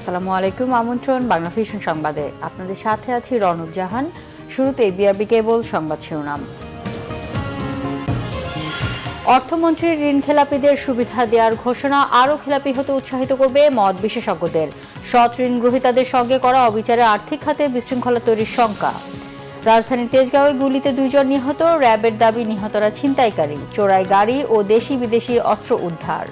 আসসালামু আলাইকুম। আমন্ত্রণ বাংলা ভিশন সংবাদে। আপনাদের সাথে আছি রনক জাহান। শুরুতে বিআরবি কেবল সংবাদ শিরোনাম। অর্থমন্ত্রীর ঋণ খেলাপিদের সুবিধা দেওয়ার ঘোষণা আরও খেলাপি হতে উৎসাহিত করবে মত বিশেষজ্ঞদের। সৎ ঋণ গ্রহীতাদের সঙ্গে করা অবিচারে আর্থিক খাতে বিশৃঙ্খলা তৈরির শঙ্কা। রাজধানীর তেজগাঁওয়ে গুলিতে 2 জন নিহত, র্যাবের দাবি নিহতরা ছিনতাইকারী। চোরাই গাড়ি ও দেশি বিদেশি অস্ত্র উদ্ধার।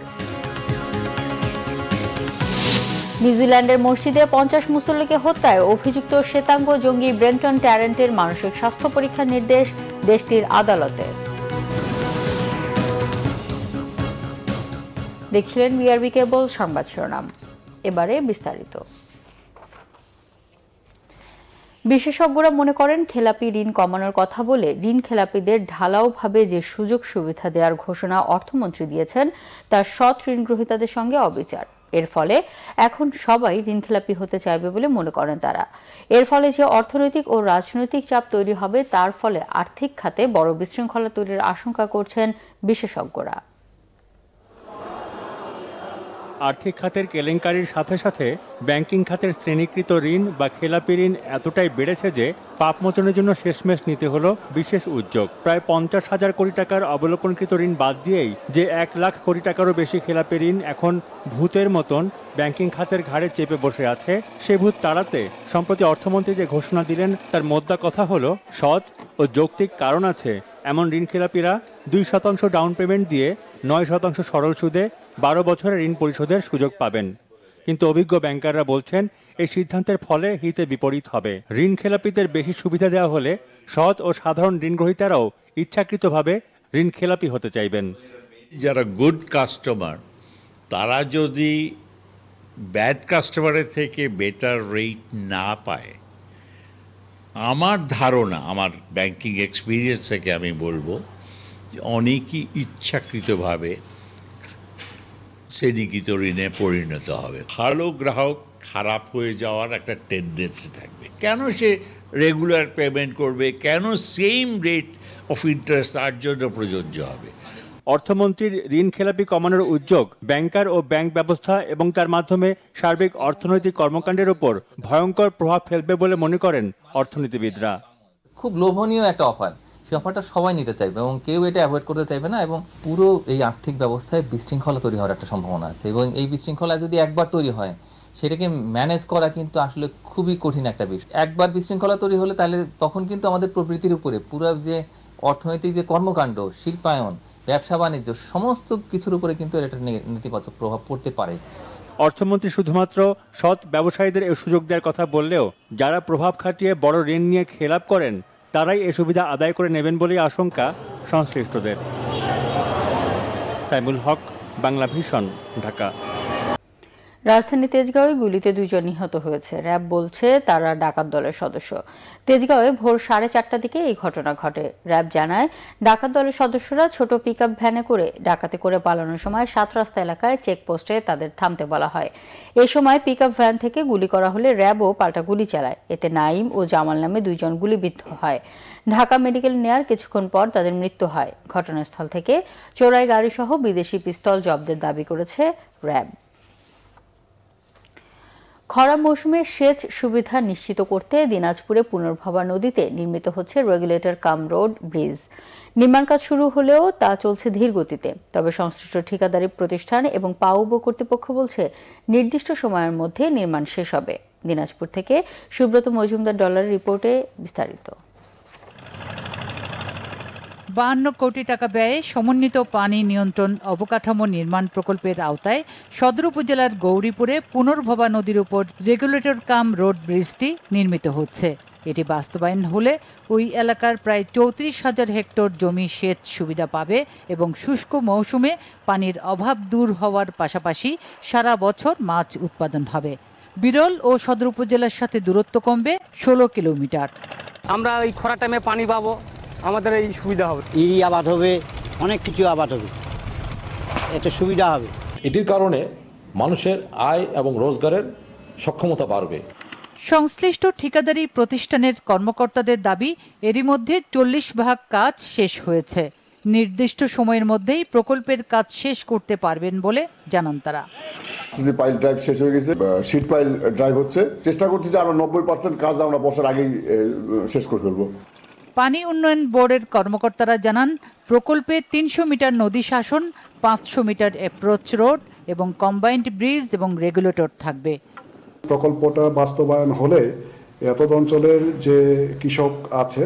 নিউজিল্যান্ডের মসজিদে 50 মুসল্লিকে হত্যায় অভিযুক্ত শ্বেতাঙ্গ জঙ্গি ব্রেন্টন ট্যারেন্টের মানসিক স্বাস্থ্য পরীক্ষার নির্দেশ দেশটির আদালতে। দেখছিলেন বিআরবি কেবল সংবাদ শিরোনাম। এবারে বিস্তারিত। বিশেষজ্ঞরা মনে করেন, খেলাপি ঋণ কমানোর কথা বলে ঋণ খেলাপিদের ঢালাওভাবে যে সুযোগ সুবিধা দেওয়ার ঘোষণা অর্থমন্ত্রী দিয়েছেন তা সৎ ঋণ গ্রহীতাদের সঙ্গে অবিচার। এর ফলে এখন সবাই ঋণখেলাপি হতে চাইবে বলে মনে করেন তারা। এর ফলে যে অর্থনৈতিক ও রাজনৈতিক চাপ তৈরি হবে, তার ফলে আর্থিক খাতে বড় বিশৃঙ্খলা তৈরির আশঙ্কা করছেন বিশেষজ্ঞরা। আর্থিক খাতের কেলেঙ্কারির সাথে সাথে ব্যাংকিং খাতের শ্রেণীকৃত ঋণ বা খেলাপি ঋণ এতটাই বেড়েছে যে পাপমোচনের জন্য শেষমেশ নিতে হলো বিশেষ উদ্যোগ। প্রায় 50,000 কোটি টাকার অবলোকনকৃত ঋণ বাদ দিয়েই যে 1 লাখ কোটি টাকারও বেশি খেলাপি ঋণ এখন ভূতের মতন ব্যাংকিং খাতের ঘাড়ে চেপে বসে আছে, সে ভূত তাড়াতে সম্প্রতি অর্থমন্ত্রী যে ঘোষণা দিলেন তার মোদ্দা কথা হলো, সৎ ও যৌক্তিক কারণ আছে এমন ঋণ খেলাপিরা 2% ডাউন পেমেন্ট দিয়ে 9% সরল সুদে 12 বছরের ঋণ পরিশোধের সুযোগ পাবেন। কিন্তু অভিজ্ঞ ব্যাংকাররা বলছেন, এই সিদ্ধান্তের ফলে হিতে বিপরীত হবে। ঋণ খেলাপিদের বেশি সুবিধা দেওয়া হলে সৎ ও সাধারণ ঋণ গ্রহীতারাও ইচ্ছাকৃতভাবে ঋণ খেলাপি হতে চাইবেন। যারা গুড কাস্টমার তারা যদি ব্যাড কাস্টমারের থেকে বেটার রেট না পায়, আমার ধারণা, আমার ব্যাংকিং এক্সপিরিয়েন্স থেকে আমি বলবো, অনেকই ইচ্ছাকৃতভাবে শ্রেণীকৃত ঋণে পরিণত হবে। ভালো গ্রাহক খারাপ হয়ে যাওয়ার একটা টেন্ডেন্সি থাকবে। কেন সে রেগুলার পেমেন্ট করবে? কেন সেম রেট অফ ইন্টারেস্ট তার জন্য প্রযোজ্য হবে? অর্থমন্ত্রীর ঋণ খেলাপি কমানোর উদ্যোগ ব্যাংকার ও ব্যাংক ব্যবস্থা এবং তার মাধ্যমে সার্বিক অর্থনৈতিক কর্মকাণ্ডের উপর ভয়ঙ্কর প্রভাব ফেলবে বলে মনে করেন অর্থনীতিবিদরা। খুব লোভনীয় একটা অফার, সেই অফারটা সবাই নিতে চাইবে এবং কেউ এটা অ্যাভয়েড করতে চাইবে না, এবং পুরো এই আর্থিক ব্যবস্থায় বিশৃঙ্খলা তৈরি হওয়ার একটা সম্ভাবনা আছে। এবং এই বিশৃঙ্খলা যদি একবার তৈরি হয়, সেটাকে ম্যানেজ করা কিন্তু আসলে খুবই কঠিন একটা বিষয়। একবার বিশৃঙ্খলা তৈরি হলে তাহলে তখন কিন্তু আমাদের প্রবৃত্তির উপরে, পুরো যে অর্থনৈতিক যে কর্মকাণ্ড, শিল্পায়ন, ব্যবসা বাণিজ্য, সমস্ত কিছুর উপরে কিন্তু এটা নেতিবাচক প্রভাব পড়তে পারে। অর্থমন্ত্রী শুধুমাত্র সৎ ব্যবসায়ীদের এই সুযোগ দেওয়ার কথা বললেও যারা প্রভাব খাটিয়ে বড় ঋণ নিয়ে খেলাপ করেন তারাই এ সুবিধা আদায় করে নেবেন বলেই আশঙ্কা সংশ্লিষ্টদের। তাইমুল হক, বাংলা ভিশন, ঢাকা। রাজধানী তেজগাঁওয়ে গুলিতে 2 জন নিহত হয়েছে। র্যাব বলছে তারা ডাকাত দলের সদস্য। তেজগাঁওয়ে ভোর 4:30টার দিকে এই ঘটনা ঘটে। র্যাব জানায়, ডাকাত দলের সদস্যরা ছোট পিকআপ ভ্যানে করে ডাকাতি করে পালানোর সময় 7 রাস্তা এলাকায় চেকপোস্টে তাদের থামতে বলা হয়। এই সময় পিকআপ ভ্যান থেকে গুলি করা হলে র্যাবও পাল্টা গুলি চালায়। এতে নাইম ও জামাল নামে 2 জন গুলিবিদ্ধ হয়। ঢাকা মেডিকেল নেয়ার কিছুক্ষণ পর তাদের মৃত্যু হয়। ঘটনাস্থল থেকে চোরাই গাড়িসহ বিদেশি পিস্তল জব্দের দাবি করেছে র্যাব। খরা মৌসুমে সেচ সুবিধা নিশ্চিত করতে দিনাজপুরে পুনর্ভবা নদীতে নির্মিত হচ্ছে রেগুলেটর কাম রোড ব্রিজ। নির্মাণ কাজ শুরু হলেও তা চলছে ধীর গতিতে। তবে সংশ্লিষ্ট ঠিকাদারি প্রতিষ্ঠান এবং পাউব কর্তৃপক্ষ বলছে, নির্দিষ্ট সময়ের মধ্যে নির্মাণ শেষ হবে। দিনাজপুর থেকে সুব্রত মজুমদার ডলারের রিপোর্টে বিস্তারিত। 52 কোটি টাকা ব্যয়ে সমন্বিত পানি নিয়ন্ত্রণ অবকাঠামো নির্মাণ প্রকল্পের আওতায় সদর উপজেলার গৌরীপুরে পুনর্ভবা নদীর উপর রেগুলেটর কাম রোড ব্রিজটি নির্মিত হচ্ছে। এটি বাস্তবায়ন হলে ওই এলাকার প্রায় 34,000 হেক্টর জমি সেচ সুবিধা পাবে এবং শুষ্ক মৌসুমে পানির অভাব দূর হওয়ার পাশাপাশি সারা বছর মাছ উৎপাদন হবে। বিরল ও সদর উপজেলার সাথে দূরত্ব কমবে 16 কিলোমিটার। আমরা এই খরা টাইমে পানি পাবো, আমাদের এই সুবিধা হবে। ইরি আবাদ হবে, অনেক কিছু আবাদ হবে, এটা সুবিধা হবে। এটির কারণে মানুষের আয় এবং রোজগারের সক্ষমতা বাড়বে। সংশ্লিষ্ট ঠিকাদারি প্রতিষ্ঠানের কর্মকর্তাদের দাবি, এরই মধ্যে 40% কাজ শেষ হয়েছে। নির্দিষ্ট সময়ের মধ্যেই প্রকল্পের কাজ শেষ করতে পারবেন বলে জানান তারা। সিসি পাইল ড্রাইভ শেষ হয়ে গেছে, শিট পাইল ড্রাইভ হচ্ছে। চেষ্টা করছি যে আমরা 90% কাজ আমরা বর্ষার আগেই শেষ করে ফেলবো। পানি উন্নয়ন বোর্ডের কর্মকর্তারা জানান, প্রকল্পে 300 মিটার নদী শাসন, 500 মিটার অ্যাপ্রোচ রোড এবং কম্বাইন্ড ব্রিজ এবং রেগুলেটর থাকবে। প্রকল্পটা বাস্তবায়ন হলে এতদ অঞ্চলের যে কৃষক আছে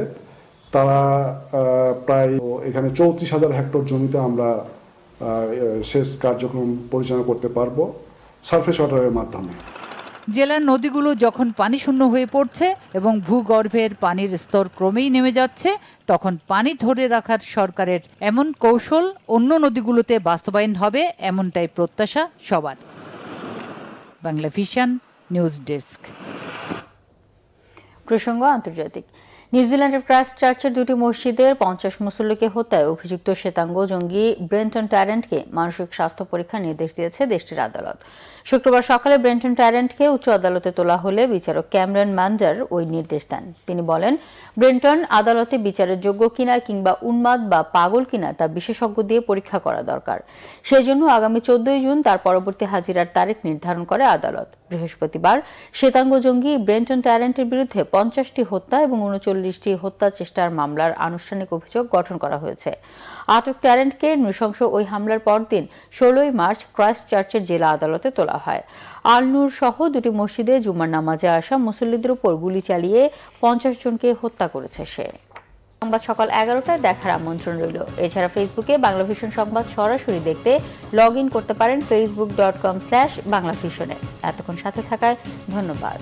তারা প্রায় এখানে 34,000 হেক্টর জমিতে আমরা সেচ কার্যক্রম পরিচালনা করতে পারবো সারফেস ওয়াটারের মাধ্যমে। জেলার নদীগুলো যখন পানি শূন্য হয়ে পড়ছে এবং ভূগর্ভের পানির স্তর ক্রমেই নেমে যাচ্ছে, তখন পানি ধরে রাখার সরকারের এমন কৌশল অন্য নদীগুলোতে বাস্তবায়ন হবে, এমনটাই প্রত্যাশা সবার। Bangla vision news desk. প্রসঙ্গ আন্তর্জাতিক। নিউজিল্যান্ডের ক্রাইস্টচার্চের দুটি মসজিদের 50 মুসল্লিকে হত্যায় অভিযুক্ত শ্বেতাঙ্গ জঙ্গি ব্রেন্টন ট্যারেন্টকে মানসিক স্বাস্থ্য পরীক্ষার নির্দেশ দিয়েছে দেশটির আদালত। শুক্রবার সকালে ব্রেন্টন ট্যারেন্টকে উচ্চ আদালতে তোলা হলে বিচারক ক্যামেরন ম্যান্ডার ওই নির্দেশ দেন। তিনি বলেন, ব্রেন্টন আদালতে বিচারের যোগ্য কিনা কিংবা উন্মাদ বা পাগল কিনা তা বিশেষজ্ঞ দিয়ে পরীক্ষা করা দরকার। সেই জন্য আগামী 14 জুন তার পরবর্তী হাজিরার তারিখ নির্ধারণ করে আদালত। বৃহস্পতিবার শ্বেতাঙ্গ জঙ্গি ব্রেন্টন ট্যারেন্টের বিরুদ্ধে 50টি হত্যা এবং 39টি হত্যা চেষ্টার মামলার আনুষ্ঠানিক অভিযোগ গঠন করা হয়েছে। আটক ট্যারেন্টকে নৃশংস ওই হামলার পরদিন 16 মার্চ ক্রাইস্টচার্চের জেলা আদালতে তোলা হয়। আল নূর সহ দুটি মসজিদে জুমার নামাজে আসা মুসল্লিদের উপর গুলি চালিয়ে 50 জনকে হত্যা করেছে সে। সংবাদ সকাল 11টায় দেখার আমন্ত্রণ রইল। এছাড়া ফেসবুকে বাংলা ভিশন সংবাদ সরাসরি দেখতে লগ ইন করতে পারেন facebook.com/বাংলাভিশনে। এতক্ষণ সাথে থাকায় ধন্যবাদ।